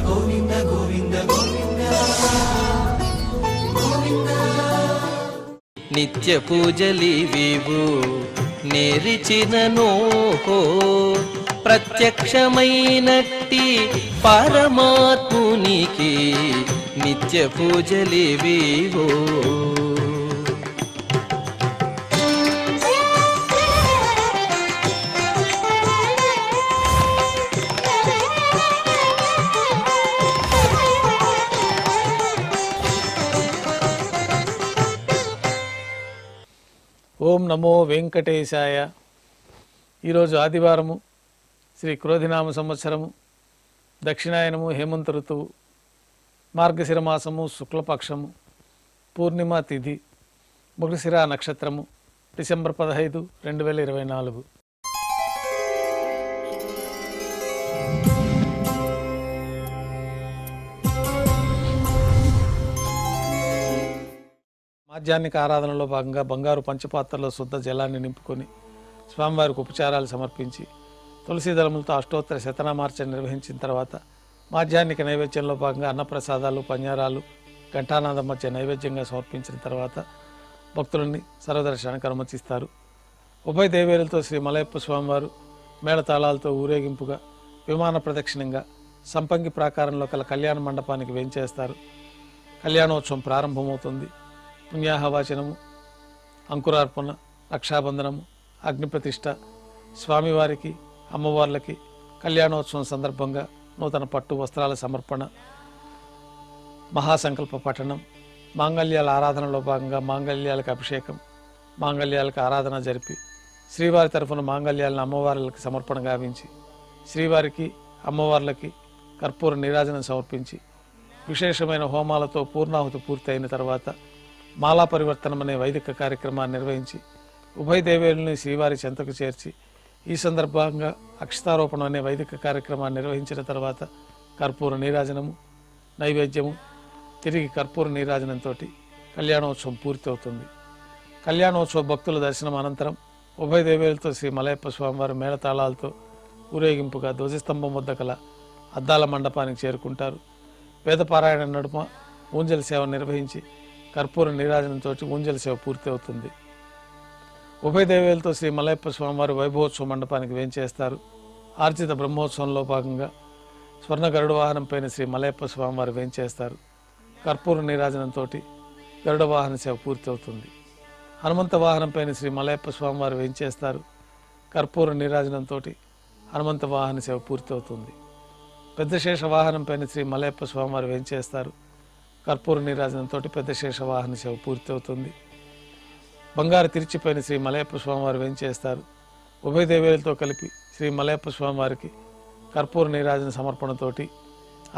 గోవింద గోవింద గోవింద గోవింద. నిత్య పూజలివివు నేరిచిననోహో ప్రత్యక్షమైనట్టి పరమాత్మునికి నిత్య పూజలివివో. ఓం నమో వెంకటేశాయ. ఈరోజు ఆదివారము, శ్రీ క్రోధినామ సంవత్సరము, దక్షిణాయనము, హేమంత ఋతువు, మార్గశిర మాసము, శుక్లపక్షము, పూర్ణిమ తిథి, మృగశిర నక్షత్రము, డిసెంబర్ 15, 2024. మాధ్యాహ్నిక ఆరాధనలో భాగంగా బంగారు పంచపాత్రలో శుద్ధ జలాన్ని నింపుకొని స్వామివారికి ఉపచారాలు సమర్పించి తులసి దళములతో అష్టోత్తర శతనామార్చన నిర్వహించిన తర్వాత మాధ్యాహ్నిక నైవేద్యంలో భాగంగా అన్నప్రసాదాలు, పంజారాలు, ఘంటానాదం మధ్య నైవేద్యంగా సమర్పించిన తర్వాత భక్తులని సర్వదర్శనానికి అనుమతిస్తారు. ఉభయ దేవేరులతో శ్రీ మలయప్ప స్వామివారు మేళతాళాలతో ఊరేగింపుగా విమాన ప్రదక్షిణంగా సంపంగి ప్రాకారంలో కల కళ్యాణ మండపానికి వేంచేస్తారు. కళ్యాణోత్సవం ప్రారంభమవుతుంది. పుణ్యాహవాచనము, అంకురార్పణ, రక్షాబంధనము, అగ్నిప్రతిష్ఠ, స్వామివారికి అమ్మవార్లకి కళ్యాణోత్సవం సందర్భంగా నూతన పట్టు వస్త్రాల సమర్పణ, మహాసంకల్ప పఠనం, మాంగళ్యాల ఆరాధనలో భాగంగా మాంగళ్యాలకు అభిషేకం, మాంగళ్యాలకు ఆరాధన జరిపి శ్రీవారి తరఫున మాంగళ్యాలను అమ్మవార్లకి సమర్పణ గావించి శ్రీవారికి అమ్మవార్లకి కర్పూర నీరాజనం సమర్పించి విశేషమైన హోమాలతో పూర్ణాహుతి పూర్తి అయిన తర్వాత మాలా పరివర్తనం అనే వైదిక కార్యక్రమాన్ని నిర్వహించి ఉభయ దేవేరుల్ని శ్రీవారి చెంతకు చేర్చి ఈ సందర్భంగా అక్షతారోపణం అనే వైదిక కార్యక్రమాన్ని నిర్వహించిన తర్వాత కర్పూర నీరాజనము, నైవేద్యము, తిరిగి కర్పూర నీరాజనంతో కళ్యాణోత్సవం పూర్తి అవుతుంది. కళ్యాణోత్సవ భక్తుల దర్శనం అనంతరం ఉభయ దేవేరులతో శ్రీ మలయప్ప స్వామివారి మేళతాళాలతో ఊరేగింపుగా ధ్వజస్తంభం వద్ద కల అద్దాల మండపానికి చేరుకుంటారు. వేదపారాయణ నడుమ ఊంజల సేవ నిర్వహించి కర్పూర నీరాజనంతో ఊంజల సేవ పూర్తి అవుతుంది. ఉభయ దేవేలతో శ్రీ మలయప్ప స్వామివారి వైభవోత్సవ మండపానికి వేంచేస్తారు. ఆర్జిత బ్రహ్మోత్సవంలో భాగంగా స్వర్ణ గరుడ వాహనం పైన శ్రీ మలయప్ప స్వామివారు వేంచేస్తారు. కర్పూర నీరాజనంతో గరుడ వాహన సేవ పూర్తి అవుతుంది. హనుమంత వాహనం పైన శ్రీ మలయప్ప స్వామివారు వేంచేస్తారు. కర్పూర నీరాజనంతో హనుమంత వాహన సేవ పూర్తి అవుతుంది. పెద్ద శేష వాహనం పైన శ్రీ మలయప్ప స్వామివారు వేంచేస్తారు. కర్పూర నీరాజనంతో పెద్ద శేష వాహన సేవ పూర్తి అవుతుంది. బంగారు తిరిచిపైన శ్రీ మలయప్ప స్వామివారు వేంచేస్తారు. ఉభయ దేవేలతో కలిపి శ్రీ మలయప్ప స్వామివారికి కర్పూర నీరాజన సమర్పణతోటి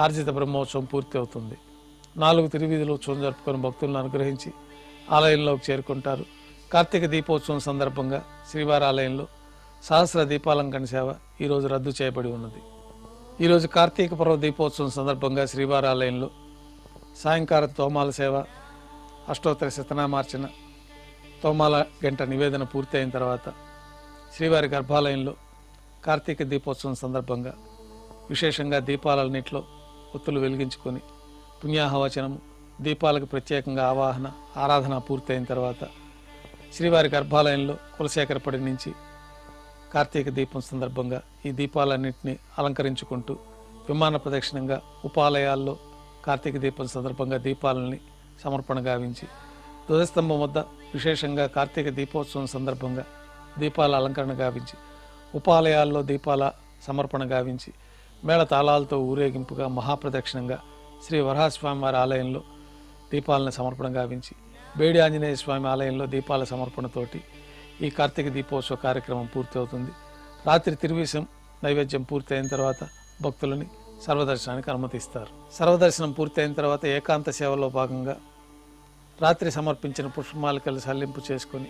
ఆర్జిత బ్రహ్మోత్సవం పూర్తి అవుతుంది. 4 తిరువీధులు ఉత్సవం జరుపుకొని భక్తులను అనుగ్రహించి ఆలయంలోకి చేరుకుంటారు. కార్తీక దీపోత్సవం సందర్భంగా శ్రీవారి ఆలయంలో సహస్ర దీపాలంకరణ సేవ ఈరోజు రద్దు చేయబడి ఉన్నది. ఈరోజు కార్తీక పర్వ దీపోత్సవం సందర్భంగా శ్రీవారి ఆలయంలో సాయంకాలం తోమాల సేవ, అష్టోత్తర శతనామార్చన, తోమాల గంట నివేదన పూర్తి అయిన తర్వాత శ్రీవారి గర్భాలయంలో కార్తీక దీపోత్సవం సందర్భంగా విశేషంగా దీపాలన్నింటిలో ఒత్తులు వెలిగించుకొని పుణ్యాహవచనము, దీపాలకు ప్రత్యేకంగా ఆవాహన, ఆరాధన పూర్తయిన తర్వాత శ్రీవారి గర్భాలయంలో కులశేఖరపడి నుంచి కార్తీక దీపం సందర్భంగా ఈ దీపాలన్నింటినీ అలంకరించుకుంటూ విమాన ప్రదక్షిణంగా ఉపాలయాల్లో కార్తీక దీపం సందర్భంగా దీపాలని సమర్పణ గావించి ధ్వజస్తంభం వద్ద విశేషంగా కార్తీక దీపోత్సవం సందర్భంగా దీపాల అలంకరణ గావించి ఉపాలయాల్లో దీపాల సమర్పణ గావించి మేళ తాళాలతో ఊరేగింపుగా మహాప్రదక్షిణంగా శ్రీ వరహస్వామి వారి ఆలయంలో దీపాలను సమర్పణ గావించి బేడి ఆంజనేయ స్వామి ఆలయంలో దీపాల సమర్పణతోటి ఈ కార్తీక దీపోత్సవ కార్యక్రమం పూర్తి అవుతుంది. రాత్రి తిరువీసం నైవేద్యం పూర్తి అయిన తర్వాత భక్తులని సర్వదర్శనానికి అనుమతిస్తారు. సర్వదర్శనం పూర్తయిన తర్వాత ఏకాంత సేవలో భాగంగా రాత్రి సమర్పించిన పుష్పమాలికలు సల్లింపు చేసుకొని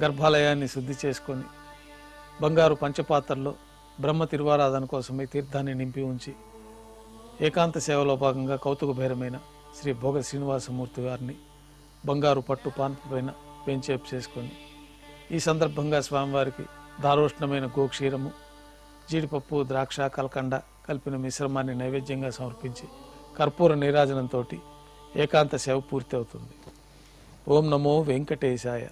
గర్భాలయాన్ని శుద్ధి చేసుకొని బంగారు పంచపాత్రలో బ్రహ్మ తిరువారాధన కోసమై తీర్థాన్ని నింపి ఉంచి ఏకాంత సేవలో భాగంగా కౌతుక భైరమైన శ్రీ భోగ శ్రీనివాసమూర్తి వారిని బంగారు పట్టు పాన్పు పైన వేంచేపు చేసుకొని ఈ సందర్భంగా స్వామివారికి దారోష్ణమైన గోక్షీరము, జీడిపప్పు, ద్రాక్ష, కలకండ, కలిపిన మిశ్రమాన్ని నైవేద్యంగా సమర్పించి కర్పూర నీరాజనంతో ఏకాంత సేవ పూర్తి అవుతుంది. ఓం నమో వెంకటేశాయ.